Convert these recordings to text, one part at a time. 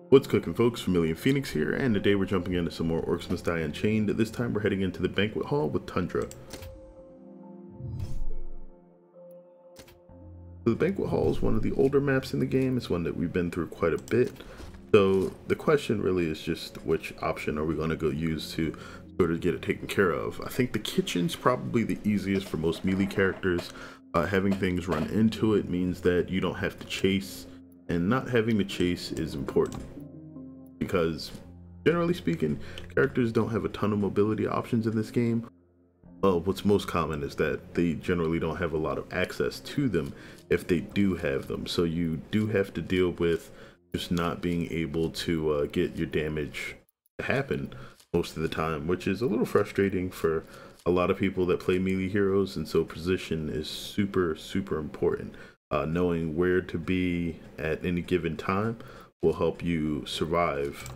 What's cooking, folks? Vermillion Phoenix here, and today we're jumping into some more Orcs Must Die Unchained. This time we're heading into the Banquet Hall with Tundra. So the Banquet Hall is one of the older maps in the game. It's one that we've been through quite a bit. So the question really is just which option are we going to go use to sort of get it taken care of. I think the kitchen's probably the easiest for most melee characters. Having things run into it means that you don't have to chase, and not having to chase is important. Because generally speaking, characters don't have a ton of mobility options in this game. What's most common is that they generally don't have a lot of access to them if they do have them. So you do have to deal with just not being able to get your damage to happen most of the time, which is a little frustrating for a lot of people that play melee heroes. And so position is super important. Knowing where to be at any given time will help you survive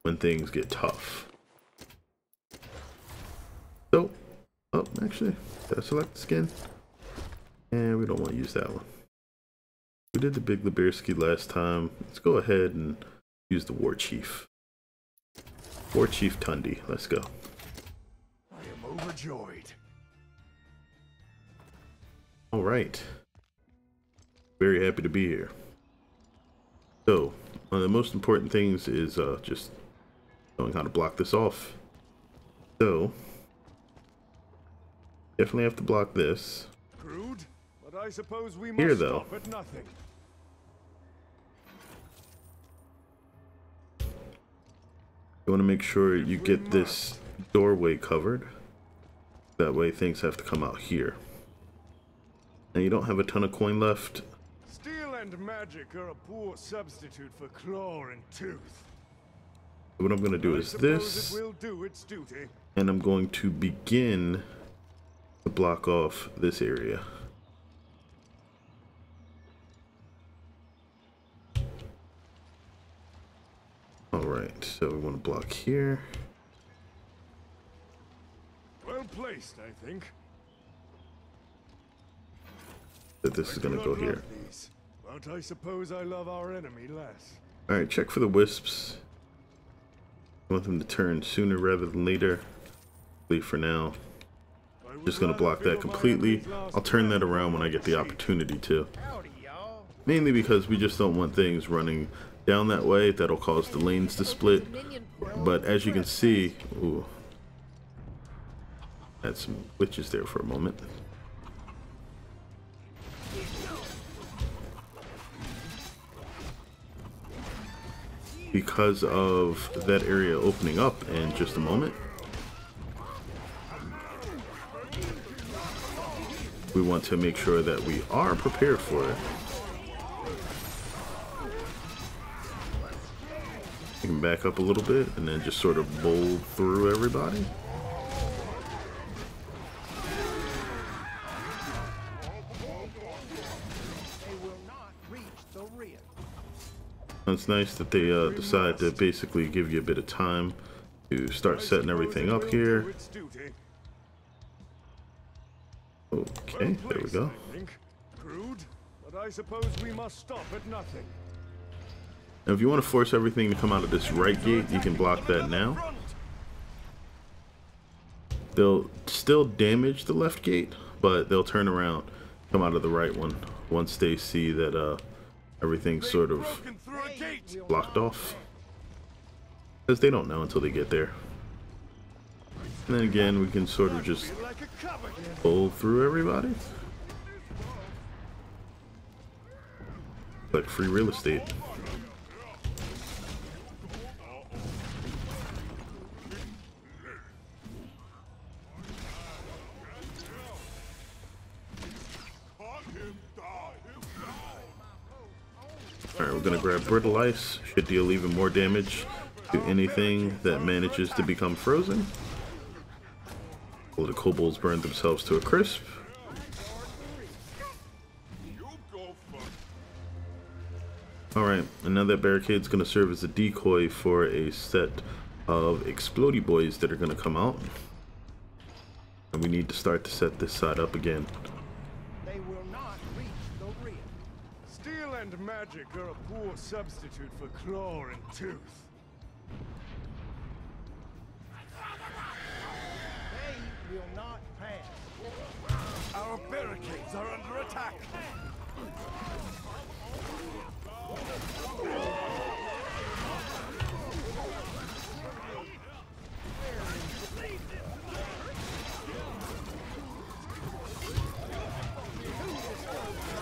when things get tough. So, actually, gotta select the skin, and we don't want to use that one. We did the big Bearski last time. Let's go ahead and use the War Chief. War Chief Tundi. Let's go. I am overjoyed. All right. Very happy to be here. So, one of the most important things is just knowing how to block this off. So, definitely have to block this. Crude, but I suppose we Here, must though. stop at nothing. You want to make sure you get this doorway covered. That way things have to come out here. And you don't have a ton of coin left. Steel and magic are a poor substitute for claw and tooth. What I'm going to do is this, it will do its duty. and I'm going to begin to block off this area. Alright, so we want to block here. Well placed, I think. That this is going to go here. These, but I suppose I love our enemy less. Alright, check for the wisps. I want them to turn sooner rather than later. Leave for now. Just going to block that completely. I'll turn that around when I get the opportunity to. Mainly because we just don't want things running down that way. That'll cause the lanes to split. But as you can see, ooh, had some witches there for a moment. Because of that area opening up in just a moment, we want to make sure that we are prepared for it. You can back up a little bit and then just sort of bowl through everybody. It's nice that they decide to basically give you a bit of time to start setting everything up here. Okay, there we go. Crude, but I suppose we must stop at nothing. Now, if you want to force everything to come out of this right gate, you can block that now. They'll still damage the left gate, but they'll turn around, come out of the right one once they see that everything's sort of blocked off, because they don't know until they get there. And then again, we can sort of just pull through everybody like free real estate. Alright, we're gonna grab Brittle Ice. Should deal even more damage to anything that manages to become frozen. Well, the kobolds burn themselves to a crisp. Alright, and now that barricade's gonna serve as a decoy for a set of explodey boys that are gonna come out. And we need to start to set this side up again. They will not reach the rear. Steel and magic are a poor substitute for claw and tooth. They will not pass. Our barricades are under attack.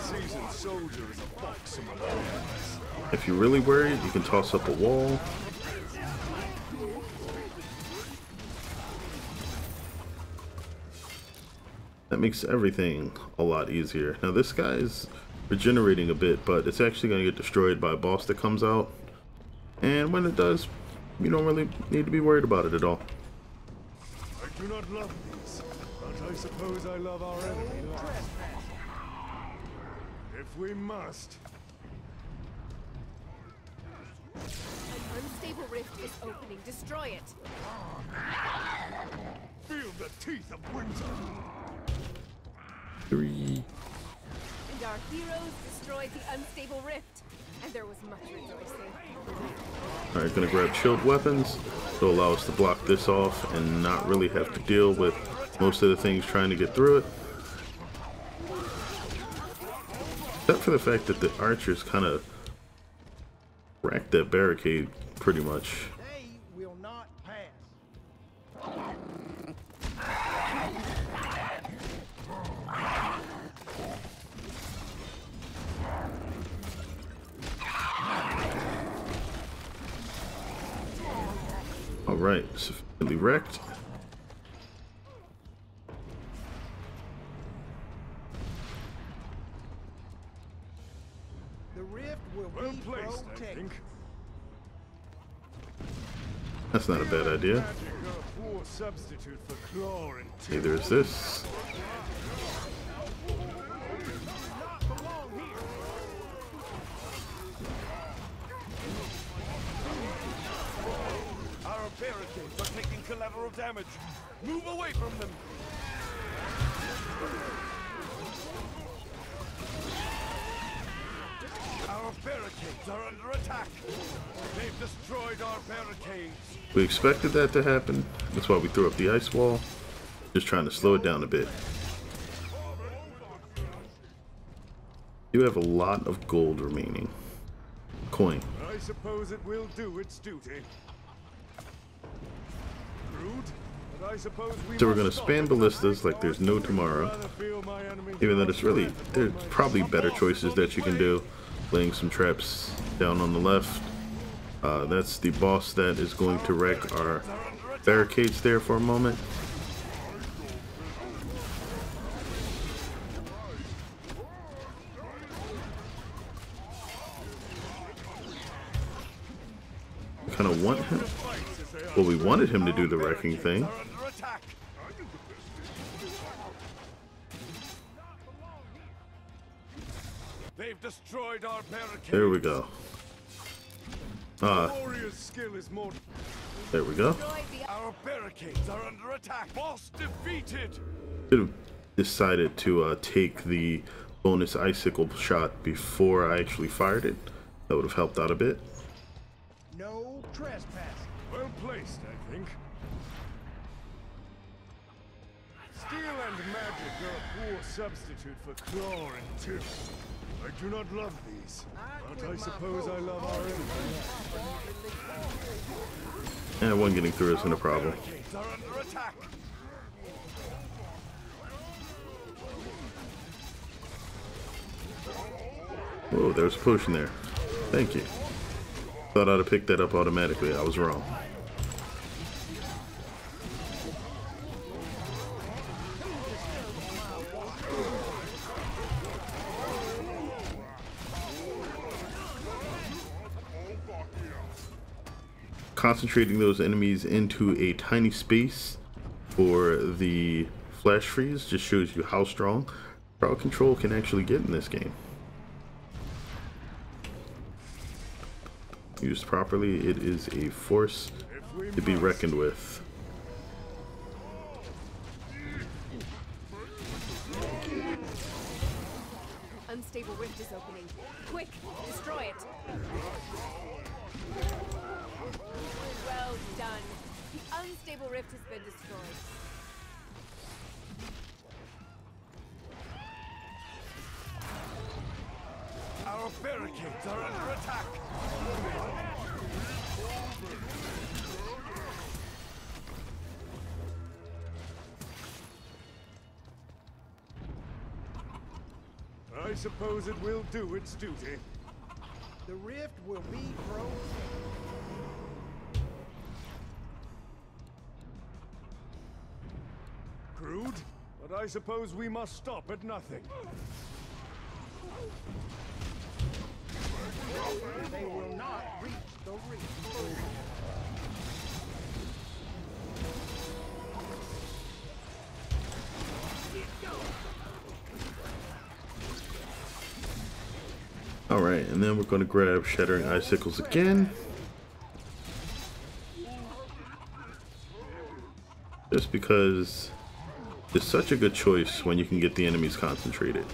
Seasoned soldier is a fox among bears. If you're really worried, you can toss up a wall. That makes everything a lot easier. Now this guy is regenerating a bit, but it's actually going to get destroyed by a boss that comes out. And when it does, you don't really need to be worried about it at all. I do not love these, but I suppose I love our enemy less. If we must. An unstable rift is opening. Destroy it. Feel the teeth of winter. 3. And our heroes destroyed the unstable rift. And there was much rejoicing. Alright, gonna grab chilled weapons to allow us to block this off and not really have to deal with most of the things trying to get through it. Except for the fact that the archers kind of wrecked that barricade pretty much. They will not pass. Alright, sufficiently wrecked. The rift will Well be placed, I protected. think. That's not a bad idea. Magic are a poor substitute for claw and tooth. Neither is this. Our barricades are taking collateral damage. Move away from them. Our barricades are under attack. They've destroyed our barricades. We expected that to happen. That's why we threw up the ice wall. Just trying to slow it down a bit. You have a lot of gold remaining. Coin. I suppose it will do its duty. Rude, but I suppose we So we're gonna must stop spam it. ballistas like there's no tomorrow. Rather feel my enemy's Even though it's really, wrath there's upon probably myself. better choices that you can do. Laying some traps down on the left. That's the boss that is going to wreck our barricades there for a moment. We kind of want him. Well, we wanted him to do the wrecking thing. Are under attack. They've destroyed our barricades. There we go. Warrior's skill is more. There we go. Destroy the Our barricades are under attack. Boss defeated. Should have decided to take the bonus icicle shot before I actually fired it. That would have helped out a bit. No trespassing. Well placed, I think. Steel and magic are a poor substitute for claw and tooth. I do not love these, but I suppose I love our enemy. And one getting through isn't a problem. Barricades are under attack. Whoa, there was a potion there. Thank you. Thought I'd have picked that up automatically. I was wrong. Concentrating those enemies into a tiny space for the flash freeze just shows you how strong crowd control can actually get in this game. Used properly, it is a force to be reckoned with. unstable rift is opening. Quick, destroy rift has been destroyed. Our barricades are under attack. I suppose it will do its duty. The rift will be frozen. Crude, but I suppose we must stop at nothing. They will not reach the rift. Alright, and then we're going to grab Shattering Icicles again. Just because it's such a good choice when you can get the enemies concentrated.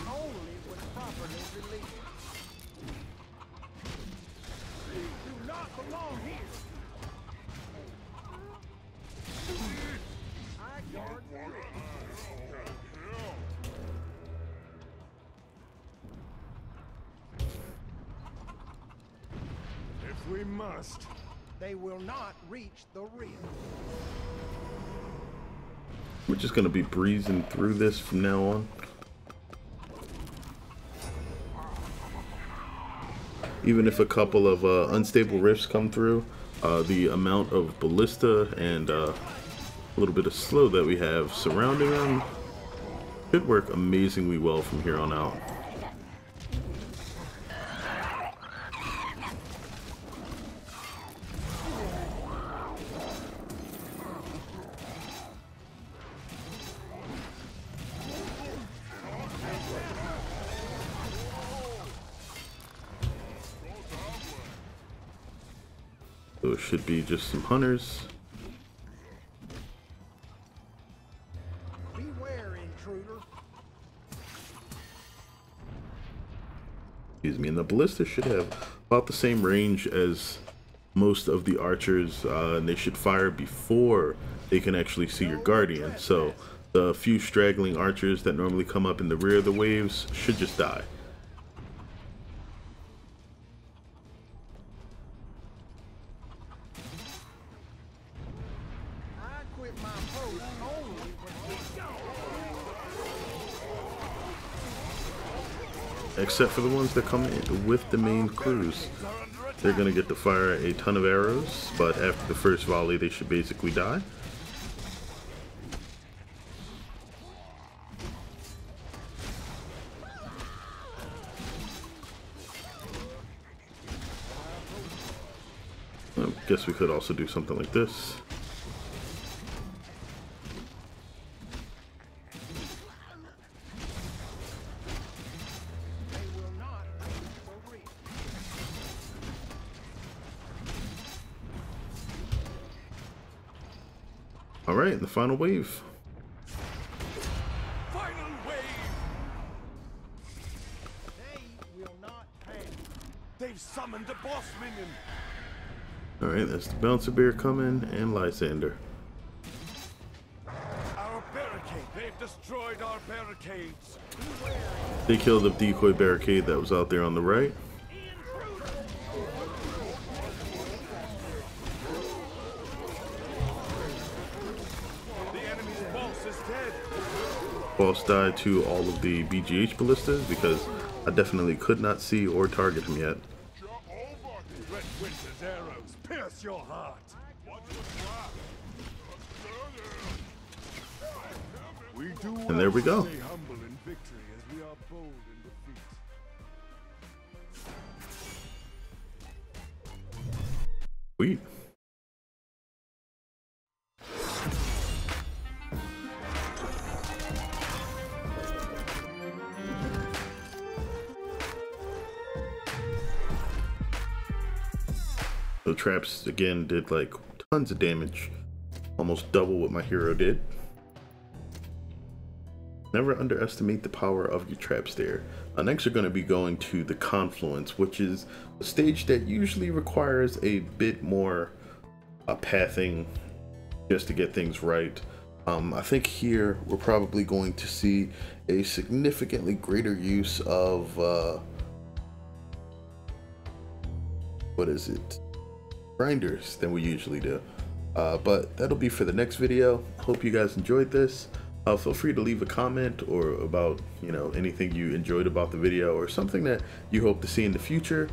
Only when properly released. Do not belong here. I guard the rift. If we must. They will not reach the rift. We're just going to be breezing through this from now on. Even if a couple of unstable rifts come through, the amount of ballista and a little bit of slow that we have surrounding them should work amazingly well from here on out. So it should be just some hunters. Beware, intruder. Excuse me, and the ballista should have about the same range as most of the archers, and they should fire before they can actually see your guardian. So the few straggling archers that normally come up in the rear of the waves should just die. I quit my post only when Except for the ones that come in with the main crews. They're going to get to fire a ton of arrows, but after the first volley they should basically die. I guess we could also do something like this. they will not reach the rift. Alright, and the final wave. Final wave! They will not pass. They've summoned a boss minion. Alright, that's the Bouncer Bear coming, and Lysander. Our barricade. They've destroyed our barricades. They killed the decoy barricade that was out there on the right. The enemy's boss is dead. Boss died to all of the BGH ballistas because I definitely could not see or target him yet. Red Winter's arrows pierce your heart. We do And there we go. Stay humble in victory as we are bold in defeat. Sweet. The traps again did like tons of damage, almost double what my hero did. Never underestimate the power of your traps there. Next we're going to be going to the Confluence, which is a stage that usually requires a bit more pathing just to get things right. I think here we're probably going to see a significantly greater use of what is it, grinders, than we usually do. But that'll be for the next video. Hope you guys enjoyed this. Feel free to leave a comment or about, you know, anything you enjoyed about the video or something that you hope to see in the future.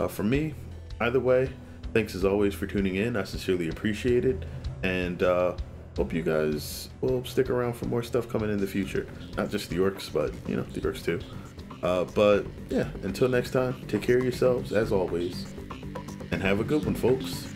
For me, either way, thanks as always for tuning in. I sincerely appreciate it, and hope you guys will stick around for more stuff coming in the future. Not just the orcs, but, you know, the orcs too. But yeah, until next time, take care of yourselves as always, and have a good one, folks.